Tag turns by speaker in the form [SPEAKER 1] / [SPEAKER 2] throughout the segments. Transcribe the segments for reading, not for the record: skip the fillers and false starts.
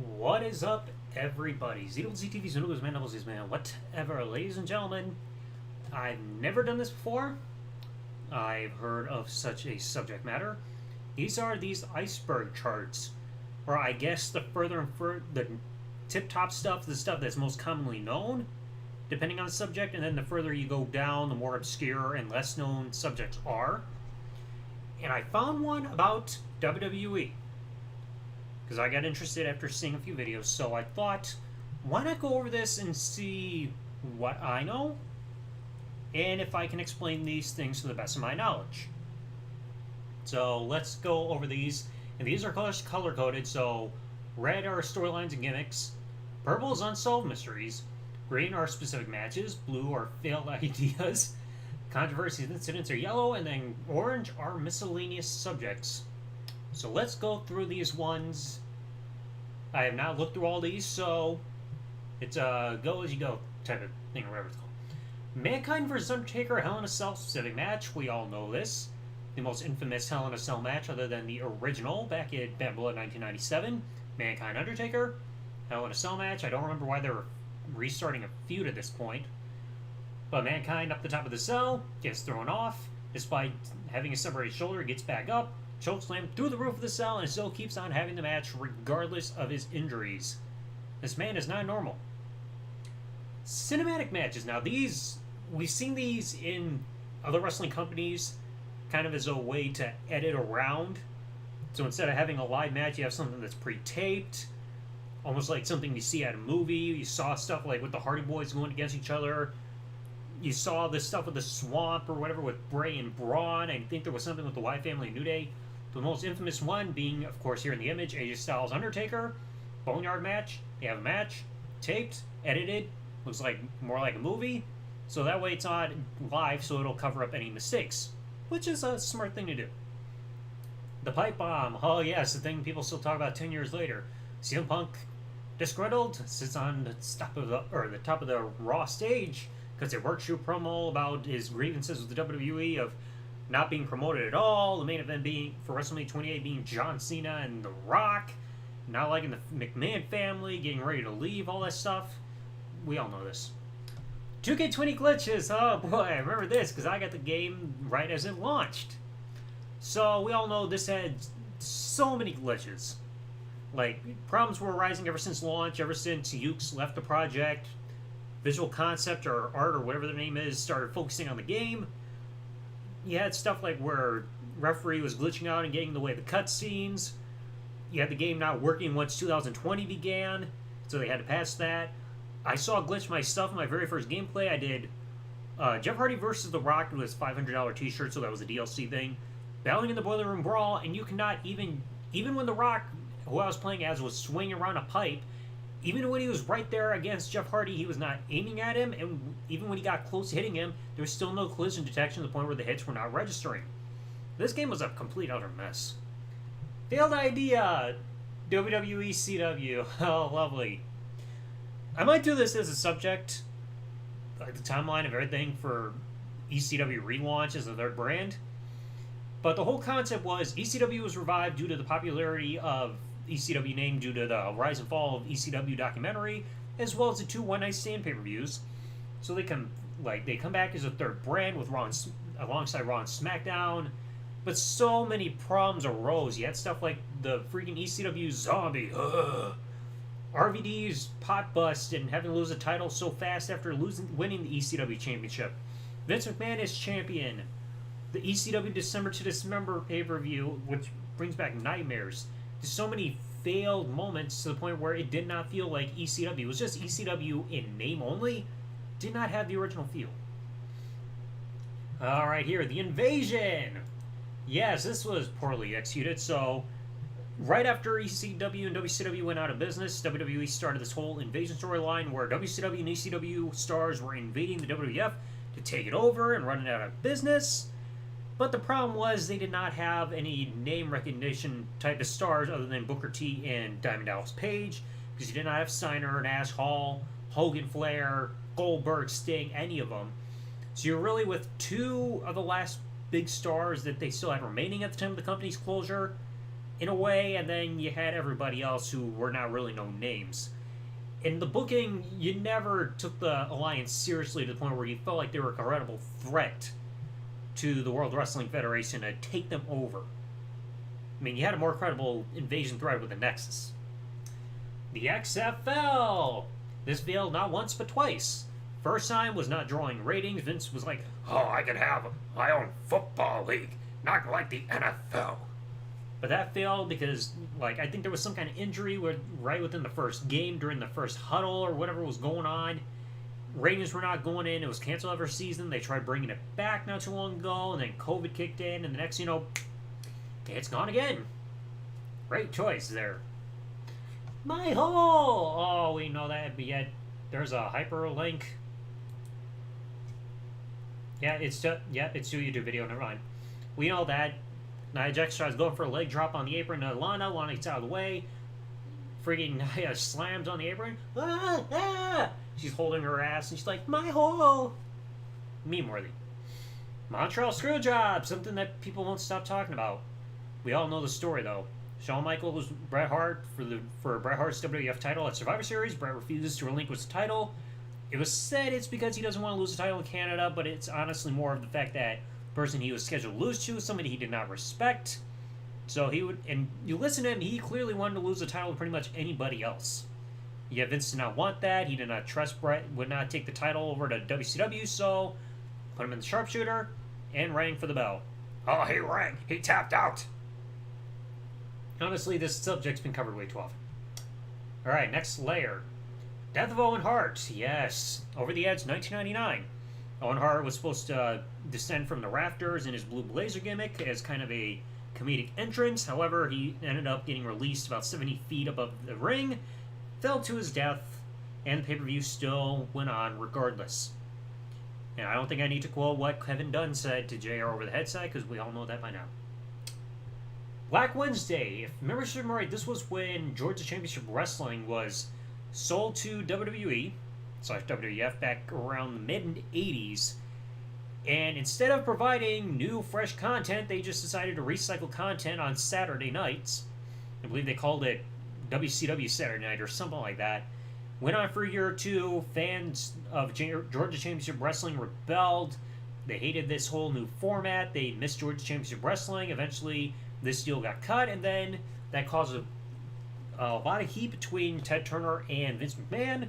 [SPEAKER 1] What is up, everybody? TheDoubleZTV, Noodles Man, Doubles Man, whatever. Ladies and gentlemen, I've never done this before. I've heard of such a subject matter. These are these iceberg charts, or I guess the further and further, the tip-top stuff, the stuff that's most commonly known, depending on the subject, and then the further you go down, the more obscure and less known subjects are. And I found one about WWE. Because I got interested after seeing a few videos, so I thought, why not go over this and see what I know, and if I can explain these things to the best of my knowledge. So let's go over these, and these are color-coded, so red are storylines and gimmicks, purple is unsolved mysteries, green are specific matches, blue are failed ideas, controversies and incidents are yellow, and then orange are miscellaneous subjects. So let's go through these ones. I have not looked through all these, so it's a go as you go type of thing, or whatever it's called. Mankind vs. Undertaker, Hell in a Cell specific match. We all know this. The most infamous Hell in a Cell match, other than the original, back in Bad Blood 1997. Mankind Undertaker, Hell in a Cell match. I don't remember why they were restarting a feud at this point. But Mankind up the top of the cell, gets thrown off. Despite having a separated shoulder, gets back up. Chokeslam through the roof of the cell and still keeps on having the match regardless of his injuries. This man is not normal. Cinematic matches. Now these, we've seen these in other wrestling companies kind of as a way to edit around. So instead of having a live match, you have something that's pre-taped. Almost like something you see at a movie. You saw stuff like with the Hardy Boys going against each other. You saw this stuff with the Swamp or whatever with Bray and Braun. I think there was something with the Wyatt family and New Day. The most infamous one being, of course, here in the image, AJ Styles Undertaker. Boneyard match. They have a match. Taped. Edited. Looks like more like a movie. So that way it's not live, so it'll cover up any mistakes. Which is a smart thing to do. The pipe bomb. Oh yes, the thing people still talk about 10 years later. CM Punk, disgruntled, sits on the top of the Raw stage because they worked through promo about his grievances with the WWE of not being promoted at all, the main event being for WrestleMania 28 being John Cena and The Rock, not liking the McMahon family, getting ready to leave, all that stuff. We all know this. 2K20 glitches. Oh boy, I remember this because I got the game right as it launched. So we all know this had so many glitches. Like, problems were arising ever since launch, ever since Ukes left the project. Visual Concept or Art or whatever the name is started focusing on the game. You had stuff like where referee was glitching out and getting in the way of the cutscenes. You had the game not working once 2020 began, so they had to patch that. I saw a glitch myself in my very first gameplay. I did Jeff Hardy versus The Rock with his $500 t-shirt, so that was a DLC thing. Battling in the Boiler Room Brawl, and you cannot even when The Rock, who I was playing as, was swinging around a pipe, even when he was right there against Jeff Hardy, he was not aiming at him, and even when he got close to hitting him, there was still no collision detection to the point where the hits were not registering. This game was a complete utter mess. Failed idea! WWE CW. Oh, lovely. I might do this as a subject, like the timeline of everything for ECW relaunch as a third brand. But the whole concept was ECW was revived due to the popularity of ECW name due to the rise and fall of ECW documentary, as well as the 2 One Night Stand pay-per-views. So they come back as a third brand with Raw alongside Raw and SmackDown. But so many problems arose. You had stuff like the freaking ECW zombie, RVD's pot bust and having to lose the title so fast after winning the ECW championship. Vince McMahon is champion. The ECW December to December pay-per-view, which brings back nightmares. There's so many failed moments to the point where it did not feel like ECW. It was just ECW in name only. Did not have the original feel. Alright, here, the invasion! Yes, this was poorly executed. So, right after ECW and WCW went out of business, WWE started this whole invasion storyline where WCW and ECW stars were invading the WWF to take it over and run it out of business. But the problem was they did not have any name recognition type of stars other than Booker T and Diamond Dallas Page, because you did not have Steiner, Nash, Hall, Hogan, Flair, Goldberg, Sting, any of them. So you're really with 2 of the last big stars that they still had remaining at the time of the company's closure, in a way, and then you had everybody else who were not really known names. In the booking, you never took the alliance seriously to the point where you felt like they were a credible threat to the World Wrestling Federation to take them over. I mean, you had a more credible invasion threat with the Nexus. The XFL! This failed not once but twice. First time was not drawing ratings. Vince was like, oh, I could have my own football league, not like the NFL. But that failed because, like, I think there was some kind of injury right within the first game during the first huddle or whatever was going on. Ratings were not going in. It was canceled every season. They tried bringing it back not too long ago, and then COVID kicked in, and the next, it's gone again. Great choice there. My hole! Oh, we know that, but yet there's a hyperlink. Yeah, it's to YouTube video, never mind. We know that. Nia Jax tries going for a leg drop on the apron to Lana. Lana gets out of the way. Freaking Nia slams on the apron. Ah, ah! She's holding her ass and she's like, my hole! Meme-worthy. Montreal Screwjob! Something that people won't stop talking about. We all know the story, though. Shawn Michaels, Bret Hart, for Bret Hart's WWF title at Survivor Series. Bret refuses to relinquish the title. It was said it's because he doesn't want to lose the title in Canada, but it's honestly more of the fact that the person he was scheduled to lose to was somebody he did not respect. So he would, and you listen to him, he clearly wanted to lose the title to pretty much anybody else. Yet Vince did not want that. He did not trust Bret, would not take the title over to WCW, so put him in the sharpshooter and rang for the bell. Oh, he rang. He tapped out. Honestly, this subject's been covered way too often. Alright, next layer. Death of Owen Hart. Yes. Over the Edge, 1999. Owen Hart was supposed to descend from the rafters in his blue blazer gimmick as kind of a comedic entrance. However, he ended up getting released about 70 feet above the ring, fell to his death, and the pay-per-view still went on regardless. And I don't think I need to quote what Kevin Dunn said to JR over the headset, because we all know that by now. Black Wednesday. If memory serves me right, this was when Georgia Championship Wrestling was sold to WWE/WWF back around the mid-80s. And instead of providing new, fresh content, they just decided to recycle content on Saturday nights. I believe they called it WCW Saturday Night or something like that. Went on for a year or two. Fans of Georgia Championship Wrestling rebelled. They hated this whole new format. They missed Georgia Championship Wrestling. Eventually, this deal got cut, and then that caused a lot of heat between Ted Turner and Vince McMahon.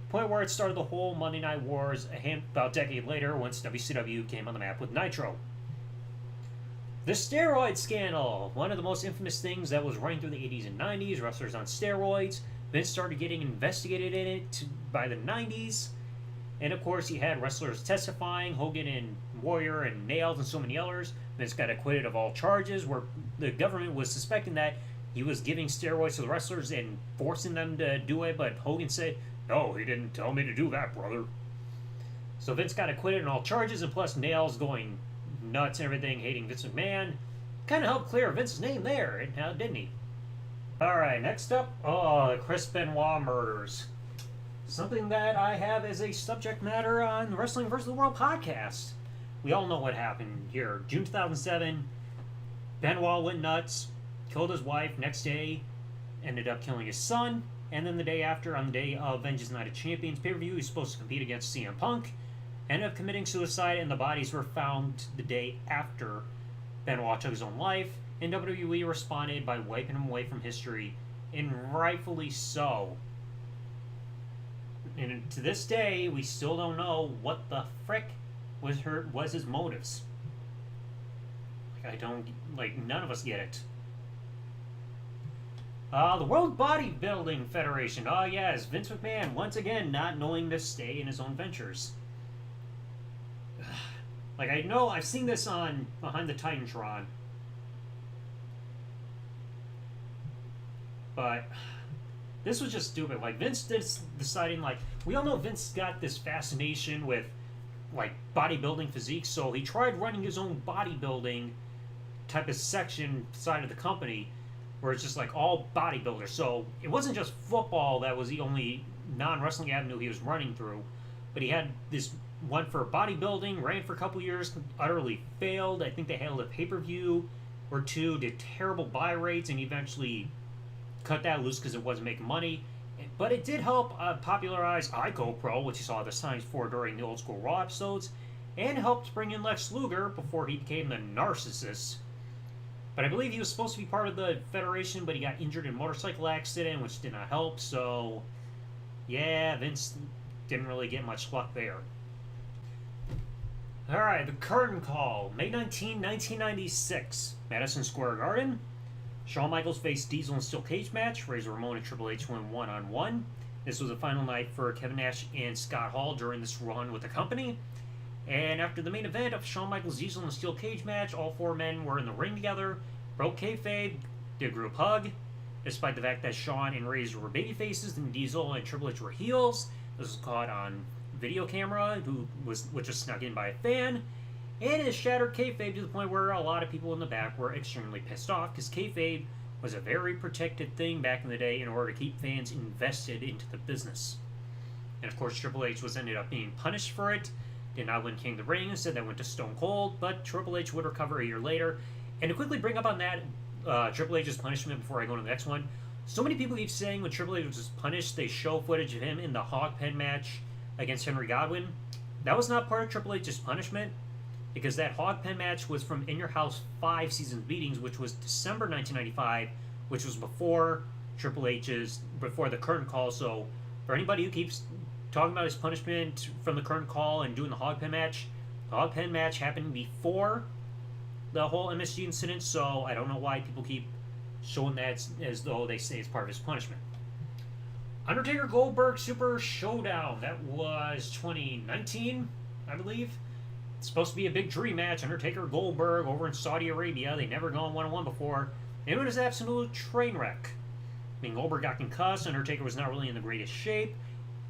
[SPEAKER 1] Point where it started the whole Monday Night Wars about a decade later once WCW came on the map with Nitro. The steroid scandal. One of the most infamous things that was running through the 80s and 90s. Wrestlers on steroids. Vince started getting investigated in it by the 90s. And of course, he had wrestlers testifying. Hogan and Warrior and Nails and so many others. Vince got acquitted of all charges where the government was suspecting that he was giving steroids to the wrestlers and forcing them to do it. But Hogan said, no, he didn't tell me to do that, brother. So Vince got acquitted on all charges, and plus Nails going nuts and everything, hating Vince McMahon. Kind of helped clear Vince's name there, didn't he? Alright, next up, the Chris Benoit murders. Something that I have as a subject matter on the Wrestling vs. the World podcast. We all know what happened here. June 2007, Benoit went nuts, killed his wife. Next day, ended up killing his son. And then the day after, on the day of Vengeance Night of Champions pay-per-view, he was supposed to compete against CM Punk. Ended up committing suicide, and the bodies were found the day after Benoit took his own life. And WWE responded by wiping him away from history, and rightfully so. And to this day, we still don't know what the frick was his motives. None of us get it. The World Bodybuilding Federation. Oh yes, Vince McMahon, once again, not knowing to stay in his own ventures. I know, I've seen this on Behind the Titantron. But this was just stupid. Vince deciding, we all know Vince got this fascination with, bodybuilding physique, so he tried running his own bodybuilding type of section side of the company, where it's just all bodybuilders. So it wasn't just football that was the only non-wrestling avenue he was running through, but he had this one for bodybuilding, ran for a couple years, utterly failed. I think they held a pay-per-view or two did terrible buy rates and eventually cut that loose because it wasn't making money. But it did help popularize iGoPro, which you saw the signs for during the old school Raw episodes, and helped bring in Lex Luger before he became the Narcissist. But I believe he was supposed to be part of the Federation, but he got injured in a motorcycle accident, which did not help. So, yeah, Vince didn't really get much luck there. Alright, the curtain call. May 19, 1996. Madison Square Garden. Shawn Michaels faced Diesel in a steel cage match. Razor Ramon and Triple H went one-on-one. This was the final night for Kevin Nash and Scott Hall during this run with the company. And after the main event of Shawn Michaels Diesel in a steel cage match, all four men were in the ring together, broke kayfabe, did a group hug. Despite the fact that Shawn and Razor were baby faces and Diesel and Triple H were heels, this was caught on video camera, which was snuck in by a fan. And it shattered kayfabe to the point where a lot of people in the back were extremely pissed off because kayfabe was a very protected thing back in the day in order to keep fans invested into the business. And of course, Triple H ended up being punished for it. Did not win King of the Ring. Instead, that went to Stone Cold. But Triple H would recover a year later. And to quickly bring up on that, Triple H's punishment before I go to the next one. So many people keep saying when Triple H was punished, they show footage of him in the hog pen match against Henry Godwinn. That was not part of Triple H's punishment, because that hog pen match was from In Your House 5 Seasons Beatings, which was December 1995, which was before before the curtain call. So for anybody who keeps talking about his punishment from the current call and doing the hog pen match happened before the whole MSG incident, so I don't know why people keep showing that as though they say it's part of his punishment. Undertaker Goldberg Super Showdown. That was 2019, I believe. It's supposed to be a big dream match. Undertaker Goldberg over in Saudi Arabia. They never gone one-on-one before. It was an absolute train wreck. I mean, Goldberg got concussed. Undertaker was not really in the greatest shape.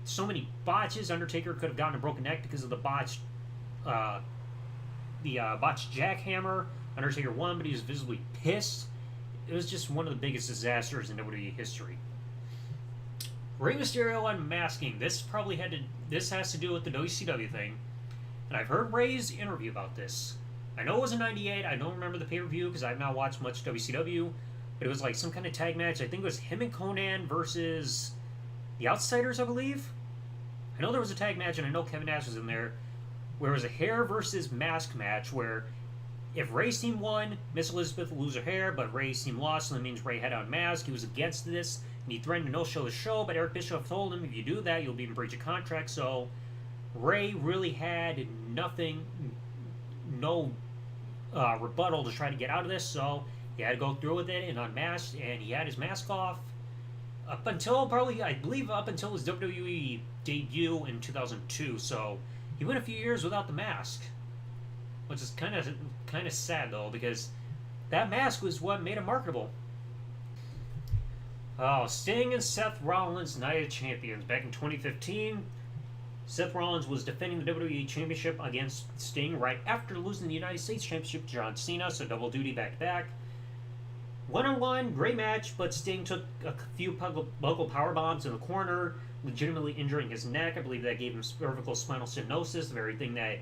[SPEAKER 1] So many botches. Undertaker could have gotten a broken neck because of the botched jackhammer. Undertaker won, but he was visibly pissed. It was just one of the biggest disasters in WWE history. Rey Mysterio unmasking. This has to do with the WCW thing. And I've heard Rey's interview about this. I know it was in '98. I don't remember the pay-per-view because I've not watched much WCW. But it was like some kind of tag match. I think it was him and Conan versus the Outsiders, I believe. I know there was a tag match, and I know Kevin Nash was in there, where it was a hair versus mask match, where if Rey's team won, Miss Elizabeth would lose her hair, but Rey's team lost, so that means Rey had to unmask. He was against this, and he threatened to no-show the show, but Eric Bischoff told him, if you do that, you'll be in breach of contract. So Rey really had no rebuttal to try to get out of this, so he had to go through with it and unmasked, and he had his mask off up until I believe up until his WWE debut in 2002. So he went a few years without the mask, which is kind of sad though, because that mask was what made him marketable. Oh, Sting and Seth Rollins, Night of Champions, back in 2015. Seth Rollins was defending the WWE Championship against Sting right after losing the United States Championship to John Cena, so double duty back-to-back. One-on-one, great match, but Sting took a few local power bombs in the corner, legitimately injuring his neck. I believe that gave him cervical spinal stenosis, the very thing that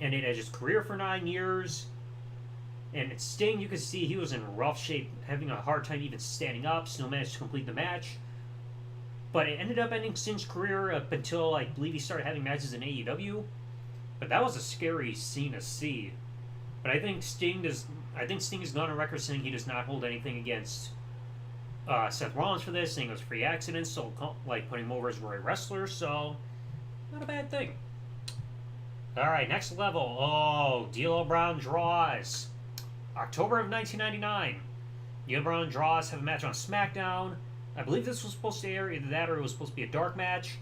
[SPEAKER 1] ended his career for 9 years. And Sting, you could see he was in rough shape, having a hard time even standing up, still managed to complete the match. But it ended up ending Sting's career up until I believe he started having matches in AEW. But that was a scary scene to see. But I think Sting has gone on record saying he does not hold anything against Seth Rollins for this, saying it was a free accident, so like putting him over as a great wrestler, so not a bad thing. Alright, next level. Oh, D'Lo Brown draws. October of 1999. D'Lo Brown draws have a match on SmackDown. I believe this was supposed to air, either that or it was supposed to be a dark match.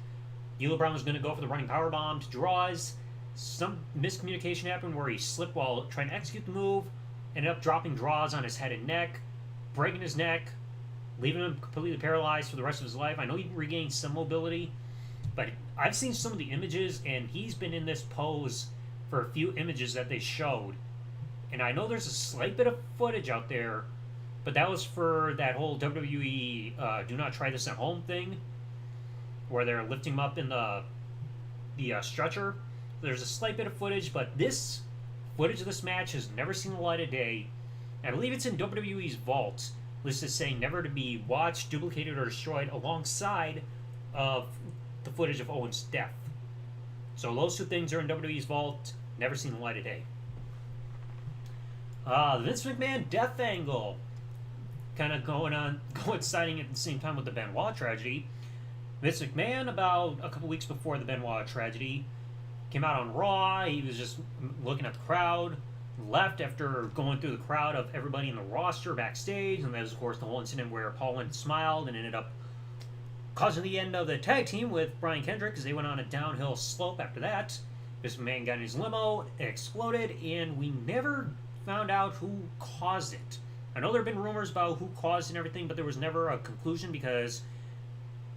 [SPEAKER 1] D'Lo Brown was going to go for the running powerbomb to draws. Some miscommunication happened where he slipped while trying to execute the move, ended up dropping draws on his head and neck, breaking his neck, leaving him completely paralyzed for the rest of his life. I know he regained some mobility, but I've seen some of the images, and he's been in this pose for a few images that they showed. And I know there's a slight bit of footage out there, but that was for that whole WWE Do Not Try This at Home thing, where they're lifting him up in the stretcher. There's a slight bit of footage, but this footage of this match has never seen the light of day. I believe it's in WWE's vault, listed saying never to be watched, duplicated, or destroyed alongside of the footage of Owen's death. So those two things are in WWE's vault, never seen the light of day. The Vince McMahon death angle, kind of coinciding at the same time with the Benoit tragedy. Vince McMahon, about a couple weeks before the Benoit tragedy, came out on Raw. He was just looking at the crowd, left after going through the crowd of everybody in the roster backstage, and that was, of course, the whole incident where Paul went and smiled and ended up causing the end of the tag team with Brian Kendrick because they went on a downhill slope after that. Vince McMahon got in his limo, it exploded, and we never found out who caused it. I know there have been rumors about who caused it and everything, but there was never a conclusion because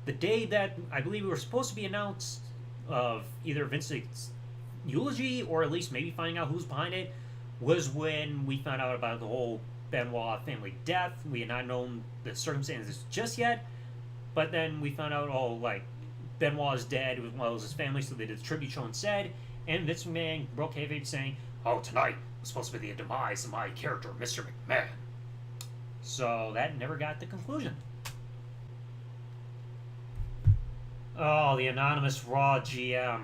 [SPEAKER 1] the day that I believe we were supposed to be announced of either Vince's eulogy or at least maybe finding out who's behind it was when we found out about the whole Benoit family death. We had not known the circumstances just yet, but then we found out, oh, like, Benoit is dead, as well as his family, so they did the tribute show instead, and Vince McMahon broke kayfabe saying, oh, tonight was supposed to be the demise of my character, Mr. McMahon. So that never got the conclusion. Oh, the anonymous Raw GM.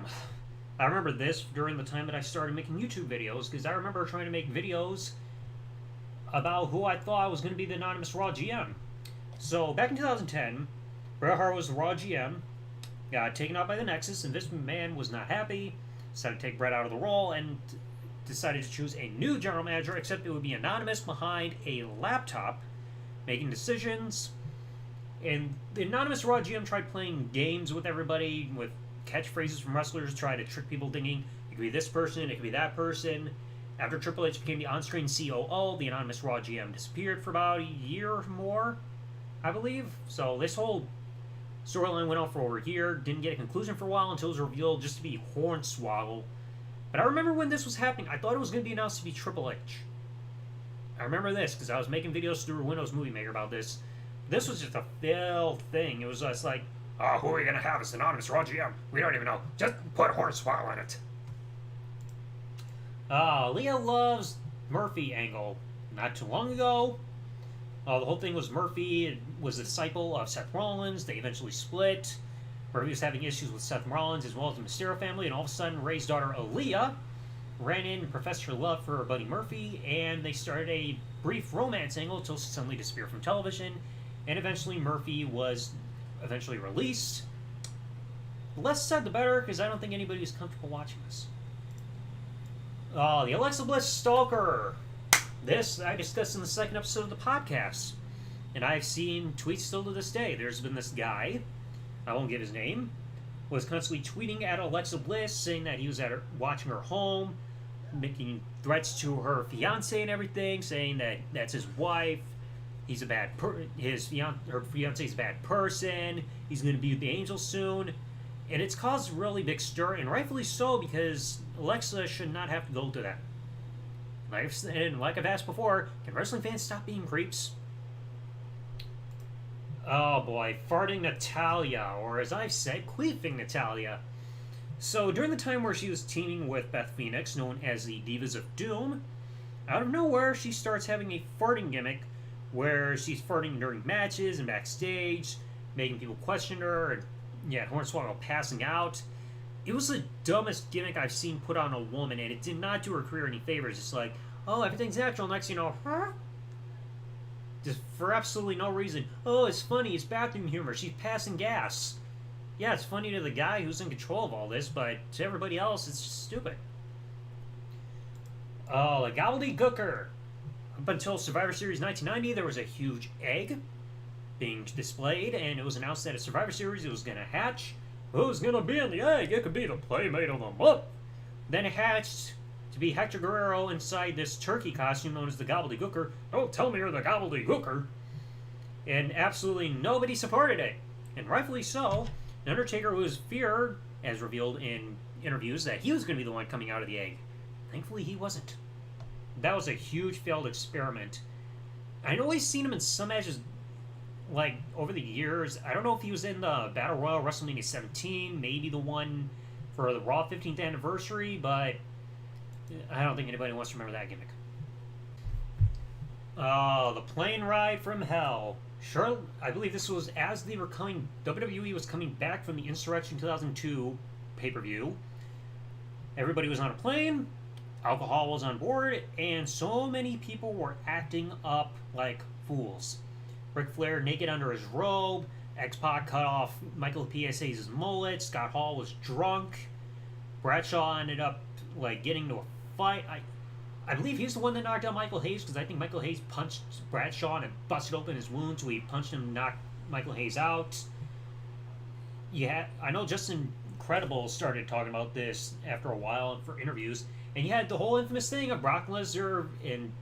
[SPEAKER 1] I remember this during the time that I started making YouTube videos, because I remember trying to make videos about who I thought was going to be the anonymous Raw GM. So, back in 2010, Bret Hart was the Raw GM, got taken out by the Nexus, and Vince McMahon was not happy, decided to take Bret out of the role, and decided to choose a new general manager, except it would be anonymous behind a laptop, making decisions. And the anonymous Raw GM tried playing games with everybody, with catchphrases from wrestlers, try to trick people thinking it could be this person, it could be that person. After Triple H became the on-screen COO, the anonymous Raw GM disappeared for about a year or more, I believe. So this whole storyline went on for over a year, didn't get a conclusion for a while until it was revealed just to be Hornswoggle. But I remember when this was happening, I thought it was going to be announced to be Triple H. I remember this because I was making videos through Windows Movie Maker about this. This was just a failed thing. It was just like, oh, who are we going to have as anonymous Raw GM? We don't even know. Just put Hornswoggle in it. Leah Love's Murphy angle. Not too long ago, the whole thing was Murphy was a disciple of Seth Rollins. They eventually split. Murphy was having issues with Seth Rollins as well as the Mysterio family, and all of a sudden Ray's daughter Aaliyah ran in and professed her love for her buddy Murphy, and they started a brief romance angle until she suddenly disappeared from television, and eventually Murphy was eventually released. The less said the better, because I don't think anybody is comfortable watching this. The Alexa Bliss Stalker. This I discussed in the second episode of the podcast, and I've seen tweets still to this day. There's been this guy, I won't give his name, was constantly tweeting at Alexa Bliss, saying that he was at her, watching her home, making threats to her fiance and everything, saying that that's his wife, he's a bad her fiance's a bad person, he's going to be with the angel soon, and it's caused a really big stir, and rightfully so, because Alexa should not have to go through that. Like I've asked before, can wrestling fans stop being creeps? Oh boy, farting Natalia, or as I've said, queefing Natalia. So during the time where she was teaming with Beth Phoenix, known as the Divas of Doom, out of nowhere she starts having a farting gimmick where she's farting during matches and backstage, making people question her, and Hornswoggle passing out. It was the dumbest gimmick I've seen put on a woman, and it did not do her career any favors. It's like, oh, everything's natural, next you know, huh? Just for absolutely no reason. Oh, it's funny, it's bathroom humor, she's passing gas. Yeah, it's funny to the guy who's in control of all this, but to everybody else, it's just stupid. Oh, the gobbledygooker. Up until Survivor Series 1990, there was a huge egg being displayed, and it was announced that at Survivor Series it was going to hatch. Who's going to be in the egg? It could be the Playmate of the Month. Then it hatched to be Hector Guerrero inside this turkey costume known as the Gobbledygooker. Don't tell me you're the Gobbledygooker. And absolutely nobody supported it. And rightfully so. The Undertaker was feared, as revealed in interviews, that he was going to be the one coming out of the egg. Thankfully, he wasn't. That was a huge failed experiment. I know he's seen him in some matches, like, over the years. I don't know if he was in the Battle Royal WrestleMania 17, maybe the one for the Raw 15th anniversary, but I don't think anybody wants to remember that gimmick. Oh, the plane ride from hell. Sure, I believe this was as they were coming. WWE was coming back from the Insurrection 2002 pay per view. Everybody was on a plane. Alcohol was on board, and so many people were acting up like fools. Ric Flair naked under his robe. X-Pac cut off Michael P.S.A.'s mullet. Scott Hall was drunk. Bradshaw ended up getting into a fight. I believe he's the one that knocked out Michael Hayes because I think Michael Hayes punched Bradshaw and busted open his wound, so he punched him and knocked Michael Hayes out. Yeah, I know Justin Credible started talking about this after a while for interviews, and you had the whole infamous thing of Brock Lesnar and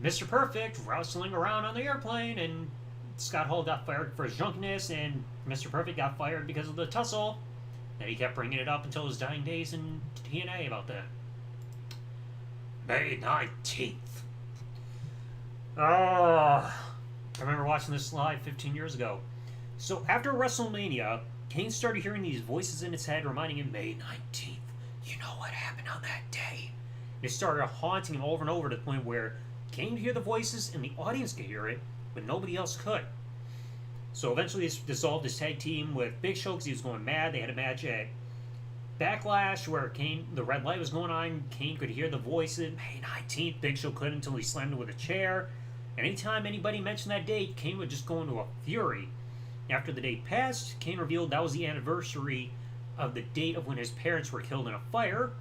[SPEAKER 1] Mr. Perfect wrestling around on the airplane, and Scott Hall got fired for his drunkenness, and Mr. Perfect got fired because of the tussle. And he kept bringing it up until his dying days in TNA about that. May 19th. Oh, I remember watching this live 15 years ago. So after WrestleMania, Kane started hearing these voices in his head reminding him, May 19th, you know what happened on that day. And it started haunting him over and over to the point where Kane could hear the voices and the audience could hear it, but nobody else could. So eventually he dissolved his tag team with Big Show because he was going mad. They had a match at Backlash where Kane, the red light was going on. Kane could hear the voices. May 19th, Big Show couldn't until he slammed him with a chair. And anytime anybody mentioned that date, Kane would just go into a fury. After the date passed, Kane revealed that was the anniversary of the date of when his parents were killed in a fire.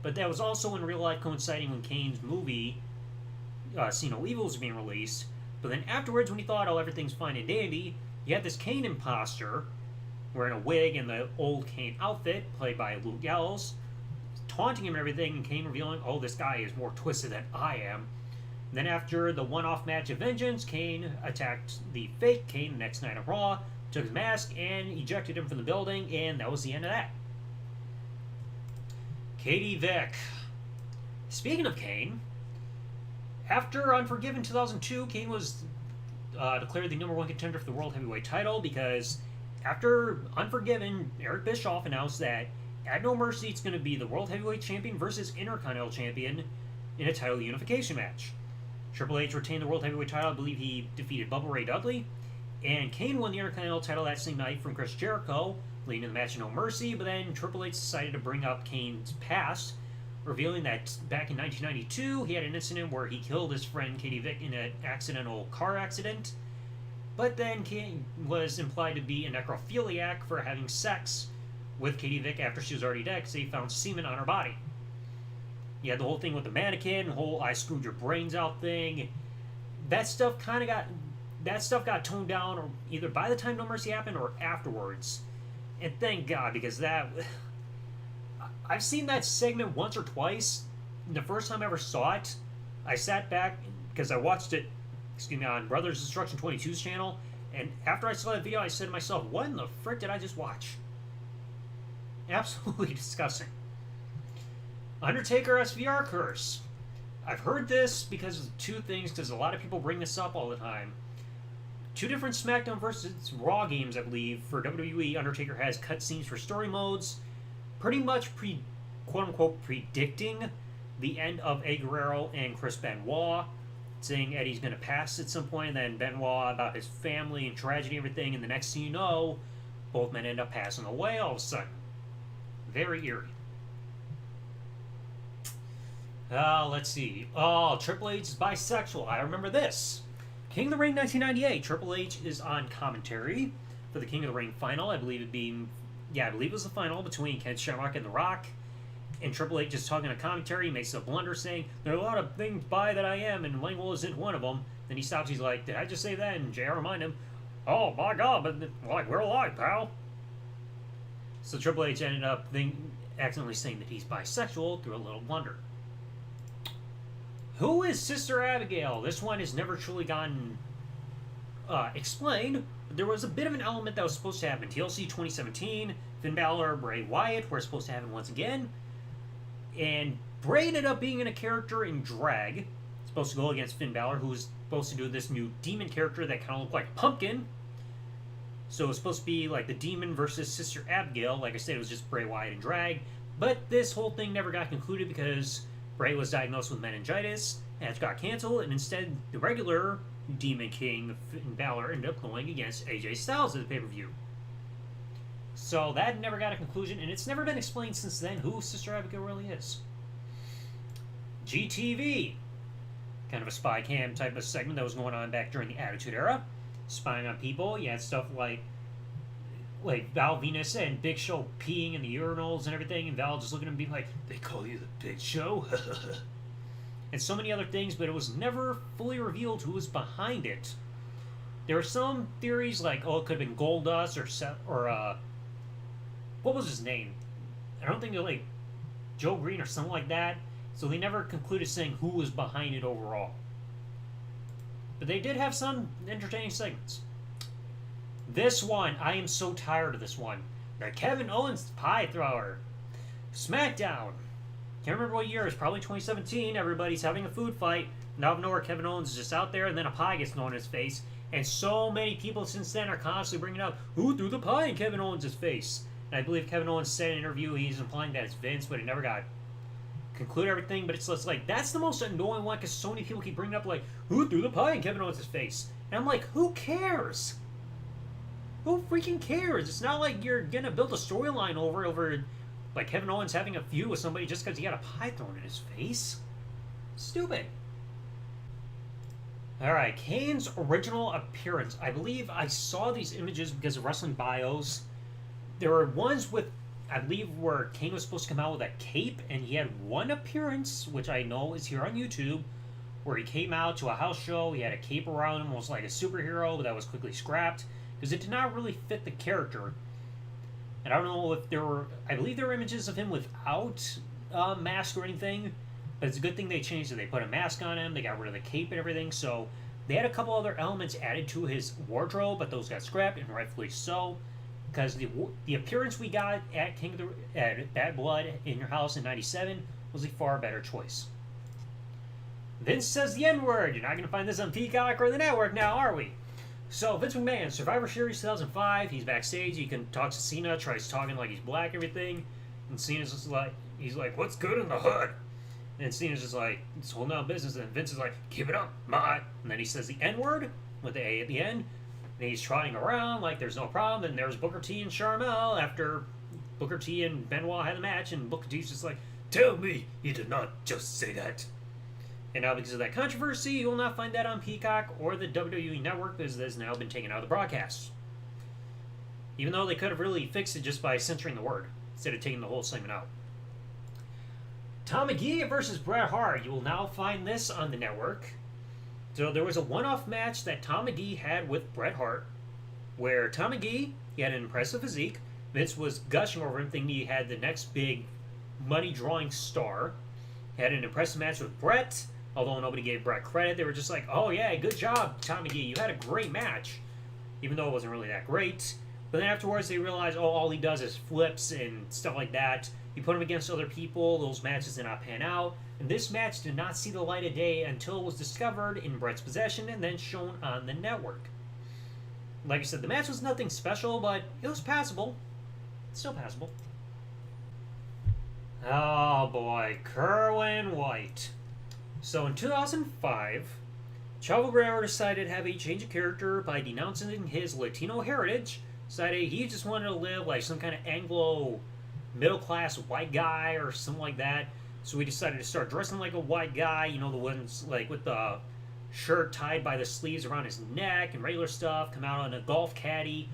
[SPEAKER 1] But that was also in real life coinciding when Kane's movie, See No Evil, was being released. But then afterwards, when he thought, oh, everything's fine and dandy, you had this Kane imposter wearing a wig and the old Kane outfit, played by Luke Gallows, taunting him and everything, and Kane revealing, oh, this guy is more twisted than I am. And then after the one-off match of Vengeance, Kane attacked the fake Kane the next night on Raw, took his mask, and ejected him from the building, and that was the end of that. Katie Vick. Speaking of Kane, after Unforgiven 2002, Kane was declared the #1 contender for the World Heavyweight title because after Unforgiven, Eric Bischoff announced that at No Mercy it's going to be the World Heavyweight Champion versus Intercontinental Champion in a title unification match. Triple H retained the World Heavyweight title. I believe he defeated Bubba Ray Dudley. And Kane won the Intercontinental title that same night from Chris Jericho, leading to the match at No Mercy, but then Triple H decided to bring up Kane's past, revealing that back in 1992, he had an incident where he killed his friend Katie Vick in an accidental car accident. But then Kane was implied to be a necrophiliac for having sex with Katie Vick after she was already dead because he found semen on her body. You had the whole thing with the mannequin, the whole I screwed your brains out thing. That stuff got toned down either by the time No Mercy happened or afterwards. And thank God, because I've seen that segment once or twice. The first time I ever saw it, I sat back because I watched it, on Brothers Destruction 22's channel, and after I saw that video, I said to myself, what in the frick did I just watch? Absolutely disgusting. Undertaker SVR curse. I've heard this because of two things, because a lot of people bring this up all the time. Two different SmackDown versus Raw games, I believe, for WWE. Undertaker has cutscenes for story modes, pretty much quote-unquote predicting the end of Eddie Guerrero and Chris Benoit, saying Eddie's going to pass at some point, and then Benoit about his family and tragedy and everything, and the next thing you know, both men end up passing away all of a sudden. Very eerie. Let's see. Oh, Triple H is bisexual. I remember this. King of the Ring 1998. Triple H is on commentary for the King of the Ring final. I believe it was the final between Ken Shamrock and The Rock. And Triple H is talking on commentary. He makes a blunder saying, there are a lot of things bi that I am, and Langwell isn't one of them. Then he stops. He's like, did I just say that? And JR remind him, oh, my God, but we're alive, pal. So Triple H ended up accidentally saying that he's bisexual through a little blunder. Who is Sister Abigail? This one has never truly gotten explained. But there was a bit of an element that was supposed to happen. TLC 2017, Finn Balor, Bray Wyatt were supposed to happen once again. And Bray ended up being in a character in drag. Supposed to go against Finn Balor, who was supposed to do this new demon character that kind of looked like a pumpkin. So it was supposed to be like the demon versus Sister Abigail. Like I said, it was just Bray Wyatt in drag. But this whole thing never got concluded because Bray was diagnosed with meningitis, match got canceled, and instead the regular Demon King Finn Balor ended up going against AJ Styles at the pay-per-view. So that never got a conclusion, and it's never been explained since then who Sister Abigail really is. GTV, kind of a spy cam type of segment that was going on back during the Attitude Era, spying on people. You had stuff like Val Venus and Big Show peeing in the urinals and everything, and Val just looking at him being like, "They call you the Big Show?" And so many other things, but it was never fully revealed who was behind it. There were some theories like, oh, it could have been Goldust or what was his name? I don't think they're like Joe Green or something like that. So they never concluded saying who was behind it overall. But they did have some entertaining segments. This one, I am so tired of this one. The Kevin Owens pie thrower. SmackDown. Can't remember what year. It's probably 2017. Everybody's having a food fight. And out of nowhere, Kevin Owens is just out there, and then a pie gets thrown in his face. And so many people since then are constantly bringing up, who threw the pie in Kevin Owens' face? And I believe Kevin Owens said in an interview he's implying that it's Vince, but it never got conclude everything. But it's just like, that's the most annoying one, because so many people keep bringing up, like, who threw the pie in Kevin Owens' face? And I'm like, who cares? Who freaking cares? It's not like you're gonna build a storyline over like Kevin Owens having a feud with somebody just because he got a pie thrown in his face. Stupid. Alright, Kane's original appearance. I believe I saw these images because of wrestling bios. There were ones with, I believe, where Kane was supposed to come out with a cape, and he had one appearance, which I know is here on YouTube, where he came out to a house show. He had a cape around him, almost like a superhero, but that was quickly scrapped because it did not really fit the character. And I don't know if there were, I believe there were images of him without a mask or anything, but it's a good thing they changed it. They put a mask on him, they got rid of the cape and everything, so they had a couple other elements added to his wardrobe, but those got scrapped, and rightfully so, because the appearance we got at at Bad Blood in Your House in '97 was a far better choice. Vince says the N-word. You're not going to find this on Peacock or the network now, are we? So, Vince McMahon, Survivor Series 2005, he's backstage, he can talk to Cena, tries talking like he's black, everything, and Cena's just like, he's like, what's good in the hood? And Cena's just like, it's holding down business, and Vince is like, keep it up, my. And then he says the N-word, with the A at the end, and he's trotting around like there's no problem, and there's Booker T and Sharmell after Booker T and Benoit had a match, and Booker T's just like, tell me you did not just say that. And now because of that controversy, you will not find that on Peacock or the WWE Network because it has now been taken out of the broadcast. Even though they could have really fixed it just by censoring the word instead of taking the whole segment out. Tom Magee versus Bret Hart. You will now find this on the network. So there was a one-off match that Tom Magee had with Bret Hart where Tom Magee, he had an impressive physique. Vince was gushing over him thinking he had the next big money-drawing star. He had an impressive match with Bret. Although nobody gave Bret credit, they were just like, oh yeah, good job, Tom Magee, you had a great match. Even though it wasn't really that great. But then afterwards they realized, oh, all he does is flips and stuff like that. You put him against other people, those matches did not pan out. And this match did not see the light of day until it was discovered in Bret's possession and then shown on the network. Like I said, the match was nothing special, but it was passable. It's still passable. Oh boy, Kerwin White. So in 2005, Chavo Guerrero decided to have a change of character by denouncing his Latino heritage. Decided he just wanted to live like some kind of Anglo middle-class white guy or something like that. So he decided to start dressing like a white guy, you know, the ones like with the shirt tied by the sleeves around his neck and regular stuff, come out on a golf caddy,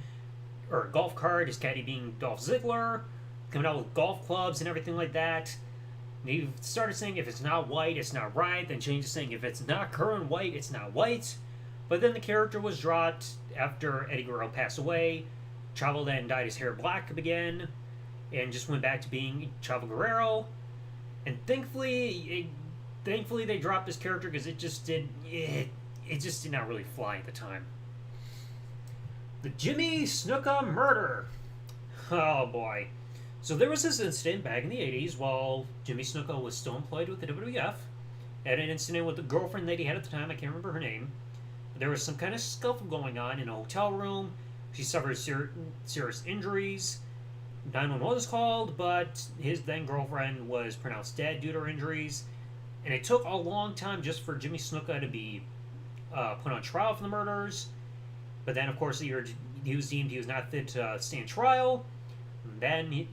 [SPEAKER 1] or a golf cart, his caddy being Dolph Ziggler, coming out with golf clubs and everything like that. And he started saying if it's not white, it's not right. Then changed to saying if it's not Kerwin White, it's not white. But then the character was dropped after Eddie Guerrero passed away. Chavo then dyed his hair black again and just went back to being Chavo Guerrero. And thankfully they dropped this character because it just did not really fly at the time. The Jimmy Snuka murder. Oh boy. So there was this incident back in the 80s while Jimmy Snuka was still employed with the WWF. Had an incident with the girlfriend that he had at the time, I can't remember her name. There was some kind of scuffle going on in a hotel room. She suffered serious injuries. 911 was called, but his then girlfriend was pronounced dead due to her injuries. And it took a long time just for Jimmy Snuka to be put on trial for the murders. But then, of course, he was deemed he was not fit to stand trial. And then,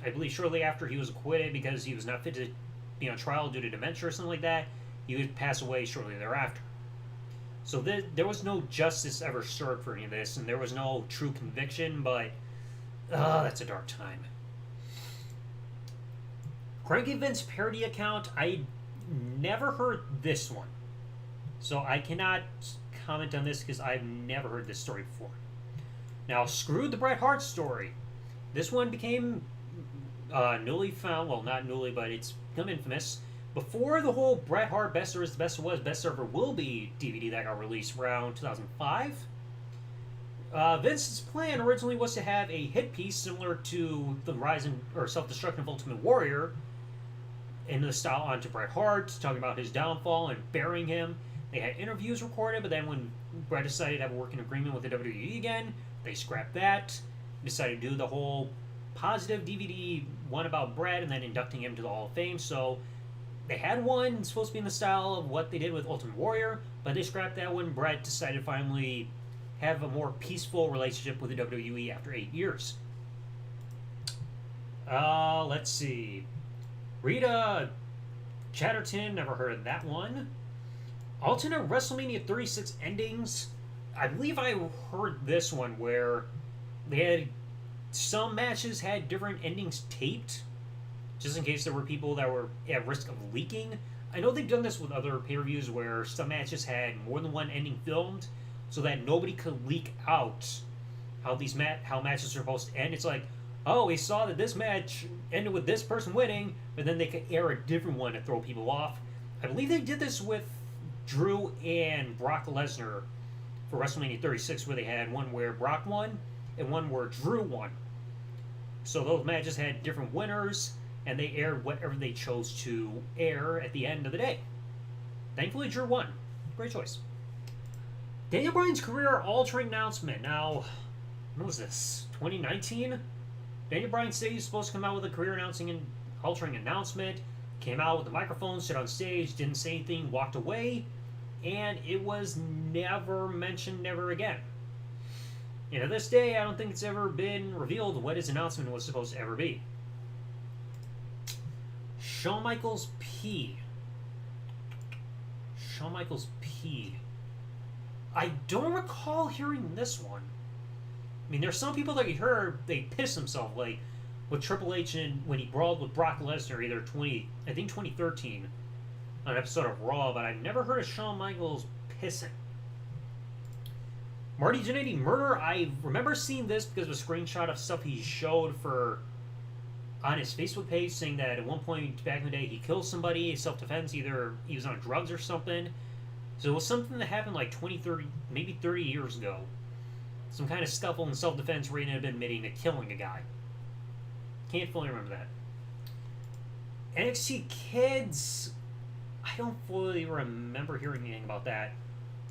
[SPEAKER 1] I believe shortly after, he was acquitted because he was not fit to be on trial due to dementia or something like that. He would pass away shortly thereafter. So there was no justice ever served for any of this, and there was no true conviction, but that's a dark time. Cranky Vince parody account, I never heard this one. So I cannot comment on this because I've never heard this story before. Now, screw the Bret Hart story. This one became newly found, well, not newly, but it's become infamous. Before the whole Bret Hart Best There Is, the Best There Was, Best There Ever Will Be DVD that got released around 2005, Vince's plan originally was to have a hit piece similar to the rise or self-destruction of Ultimate Warrior in the style onto Bret Hart, talking about his downfall and burying him. They had interviews recorded, but then when Bret decided to have a working agreement with the WWE again, they scrapped that, decided to do the whole positive DVD one about Bret and then inducting him to the Hall of Fame. So they had one supposed to be in the style of what they did with Ultimate Warrior, but they scrapped that when Bret decided to finally have a more peaceful relationship with the WWE after 8 years. Let's see. Rita Chatterton, never heard of that one. Alternate WrestleMania 36 endings. I believe I heard this one where they had some matches had different endings taped, just in case there were people that were at risk of leaking. I know they've done this with other pay-per-views where some matches had more than one ending filmed, so that nobody could leak out how how matches are supposed to end. It's like, oh, we saw that this match ended with this person winning, but then they could air a different one to throw people off. I believe they did this with Drew and Brock Lesnar for WrestleMania 36, where they had one where Brock won and one where Drew won. So those matches had different winners, and they aired whatever they chose to air at the end of the day. Thankfully, Drew won. Great choice. Daniel Bryan's career-altering announcement. Now, when was this? 2019? Daniel Bryan said he was supposed to come out with a career-altering announcement. Came out with the microphone, stood on stage, didn't say anything, walked away, and it was never mentioned ever again. And to this day, I don't think it's ever been revealed what his announcement was supposed to ever be. Shawn Michaels P. Shawn Michaels P. I don't recall hearing this one. I mean, there's some people that you heard, they pissed themselves, like with Triple H and when he brawled with Brock Lesnar, either 2013, on an episode of Raw, but I've never heard of Shawn Michaels pissing. Marty Jannetty murder, I remember seeing this because of a screenshot of stuff he showed on his Facebook page, saying that at one point back in the day he killed somebody, self-defense, either he was on drugs or something. So it was something that happened like 20, 30, maybe 30 years ago. Some kind of scuffle in self-defense where he ended up admitting to killing a guy. Can't fully remember that. NXT Kids, I don't fully remember hearing anything about that.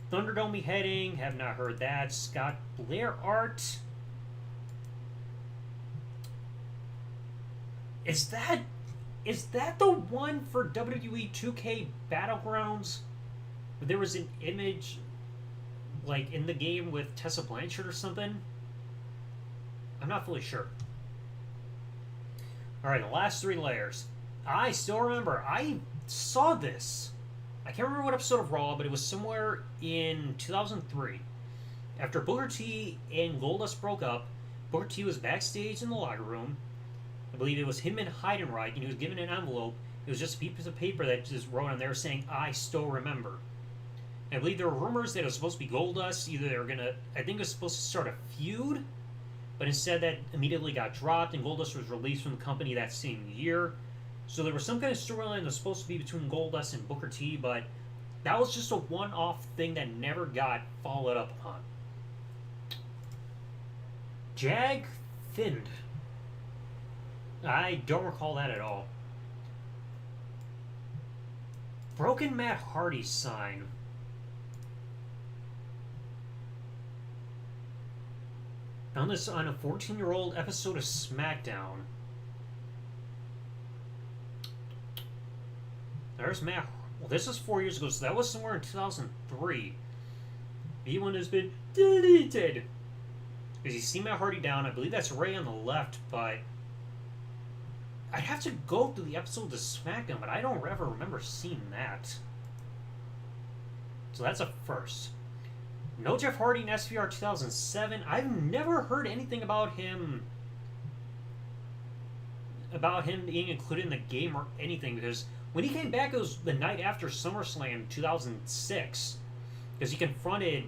[SPEAKER 1] Thunderdome beheading, have not heard that. Scott Blair art. Is that the one for WWE 2K Battlegrounds? There was an image like in the game with Tessa Blanchard or something. I'm not fully sure. Alright, the last three layers. I still remember, I saw this. I can't remember what episode of Raw, but it was somewhere in 2003. After Booker T and Goldust broke up, Booker T was backstage in the locker room. I believe it was him and Heidenreich, and he was given an envelope. It was just a piece of paper that just wrote on there saying, I still remember. And I believe there were rumors that it was supposed to be Goldust. Either they were going to, I think it was supposed to start a feud, but instead that immediately got dropped, and Goldust was released from the company that same year. So there was some kind of storyline that was supposed to be between Goldust and Booker T, but that was just a one-off thing that never got followed up upon. Jag thinned. I don't recall that at all. Broken Matt Hardy sign. Found this on a 14-year-old episode of SmackDown. There's Matt Well, this was 4 years ago, so that was somewhere in 2003. B1 has been deleted. Because you see Matt Hardy down, I believe that's Ray on the left, but I'd have to go through the episode to SmackDown, but I don't ever remember seeing that. So that's a first. No Jeff Hardy in SVR 2007. I've never heard anything about him being included in the game or anything, because when he came back, it was the night after SummerSlam 2006, because he confronted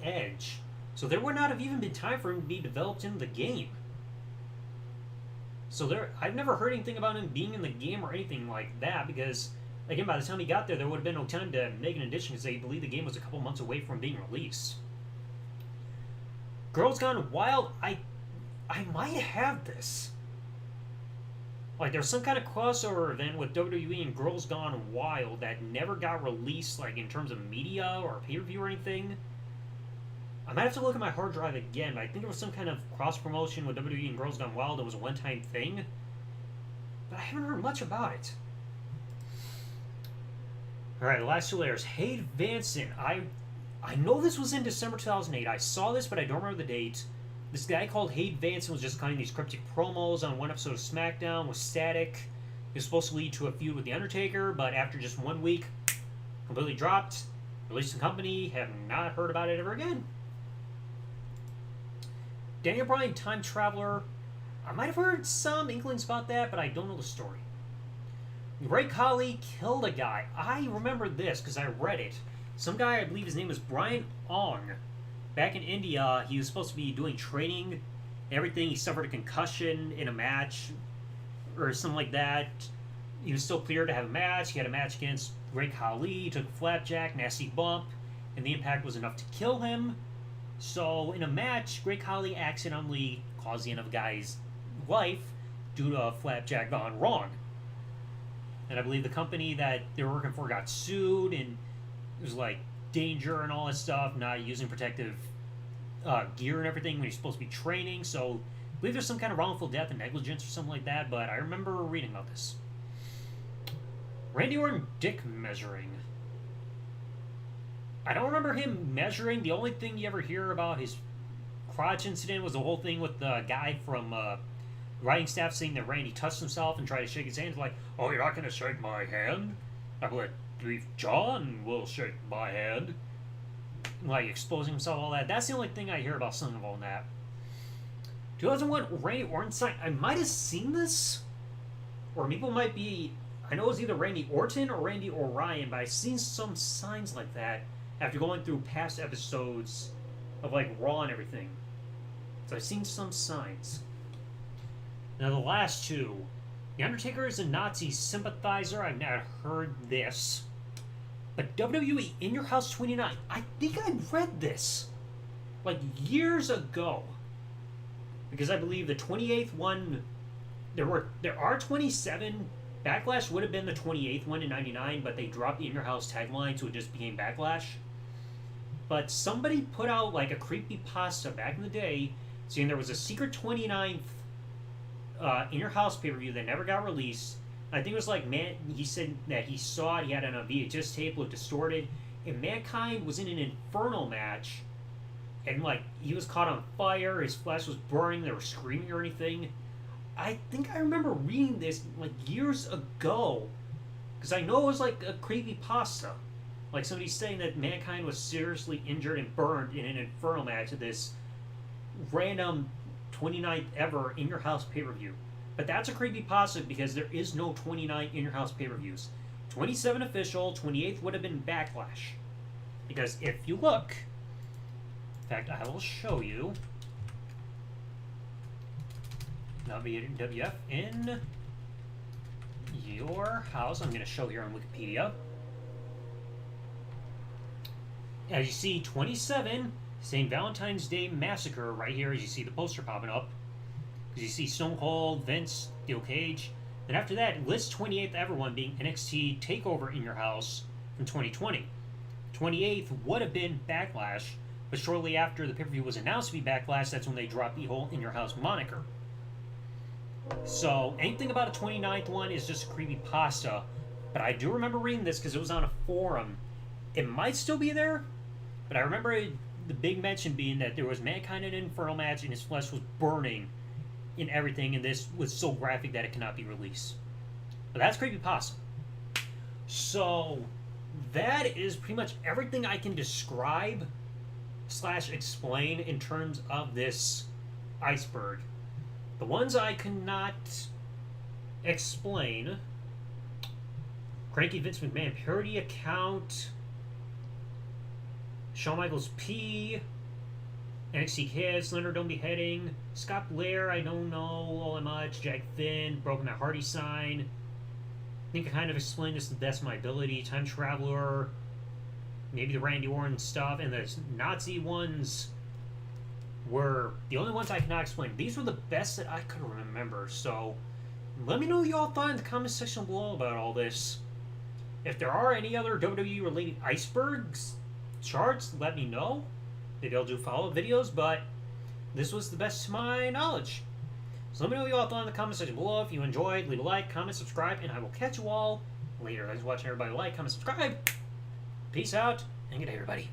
[SPEAKER 1] Edge. So there would not have even been time for him to be developed into the game. So I've never heard anything about him being in the game or anything like that, because, again, by the time he got there would have been no time to make an addition, because they believe the game was a couple months away from being released. Girls Gone Wild, I might have this. Like, there's some kind of crossover event with WWE and Girls Gone Wild that never got released, like, in terms of media or pay-per-view or anything. I might have to look at my hard drive again, but I think there was some kind of cross-promotion with WWE and Girls Gone Wild that was a one-time thing. But I haven't heard much about it. Alright, the last two layers. Hayden Vanson. I know this was in December 2008. I saw this, but I don't remember the date. This guy called Hayden Vanson was just cutting these cryptic promos on one episode of SmackDown with Static. He was supposed to lead to a feud with The Undertaker, but after just 1 week, completely dropped. Released the company. Have not heard about it ever again. Daniel Bryan, Time Traveler. I might have heard some inklings about that, but I don't know the story. Great Khali killed a guy. I remember this because I read it. Some guy, I believe his name was Brian Ong. Back in India, he was supposed to be doing training, everything. He suffered a concussion in a match or something like that. He was still cleared to have a match. He had a match against Great Khali. He took a flapjack, nasty bump, and the impact was enough to kill him. So, in a match, Great Khali accidentally caused the end of a guy's life due to a flapjack gone wrong. And I believe the company that they were working for got sued, and it was like danger and all that stuff, not using protective gear and everything when you're supposed to be training. So, I believe there's some kind of wrongful death and negligence or something like that, but I remember reading about this. Randy Orton dick measuring. I don't remember him measuring. The only thing you ever hear about his crotch incident was the whole thing with the guy from writing staff saying that Randy touched himself and tried to shake his hand. Like, oh, you're not going to shake my hand? I believe John will shake my hand. Like, exposing himself, all that. That's the only thing I hear about something involving that. 2001, Randy Orton signed. I might have seen this. Or people might be... I know it was either Randy Orton or Randy Orion, but I've seen some signs like that after going through past episodes of, like, Raw and everything. So I've seen some signs. Now, the last two. The Undertaker is a Nazi sympathizer. I've not heard this. But WWE In Your House 29. I think I read this, like, years ago. Because I believe the 28th one... There are 27... Backlash would have been the 28th one in 99, but they dropped the In Your House tagline, so it just became Backlash. But somebody put out, like, a creepypasta back in the day saying there was a secret 29th In Your House pay-per-view that never got released. I think it was like, he said that he saw it, he had it on a VHS tape, looked distorted, and Mankind was in an Inferno match, and, like, he was caught on fire, his flesh was burning, they were screaming or anything. I think I remember reading this, like, years ago. Because I know it was, like, a creepypasta. Like, somebody saying that Mankind was seriously injured and burned in an Inferno match at this random 29th ever In Your House pay-per-view. But that's a creepypasta because there is no 29 In Your House pay-per-views. 27 official, 28th would have been Backlash. Because if you look... In fact, I will show you... WWF In Your House. I'm going to show here on Wikipedia. As you see, 27, St. Valentine's Day Massacre right here as you see the poster popping up. Because you see Stone Cold, Vince, Steel Cage. Then after that, list 28th ever one being NXT TakeOver In Your House from 2020. 28th would have been Backlash, but shortly after the pay-per-view was announced to be Backlash, that's when they dropped the whole In Your House moniker. So, anything about a 29th one is just a creepypasta. But I do remember reading this because it was on a forum. It might still be there, but I remember the big mention being that there was Mankind in an Infernal match and his flesh was burning in everything, and this was so graphic that it cannot be released. But that's creepypasta. So that is pretty much everything I can describe / explain in terms of this iceberg. The ones I cannot explain: Cranky Vince McMahon parody account, Shawn Michaels P, NXT Chaos, Leonard Dome beheading, Scott Blair, I don't know all that much, Jack Finn, Broken Matt Hardy sign. I think I kind of explained this to the best of my ability. Time Traveler, maybe the Randy Orton stuff, and the Nazi ones were the only ones I cannot explain. These were the best that I could remember, so let me know what you all thought in the comment section below about all this. If there are any other WWE related icebergs, charts, let me know. Maybe I'll do follow-up videos, but this was the best to my knowledge. So let me know what you all thought in the comment section below. If you enjoyed, leave a like, comment, subscribe, and I will catch you all later. Thanks for watching, everybody. Like, comment, subscribe. Peace out, and good day, everybody.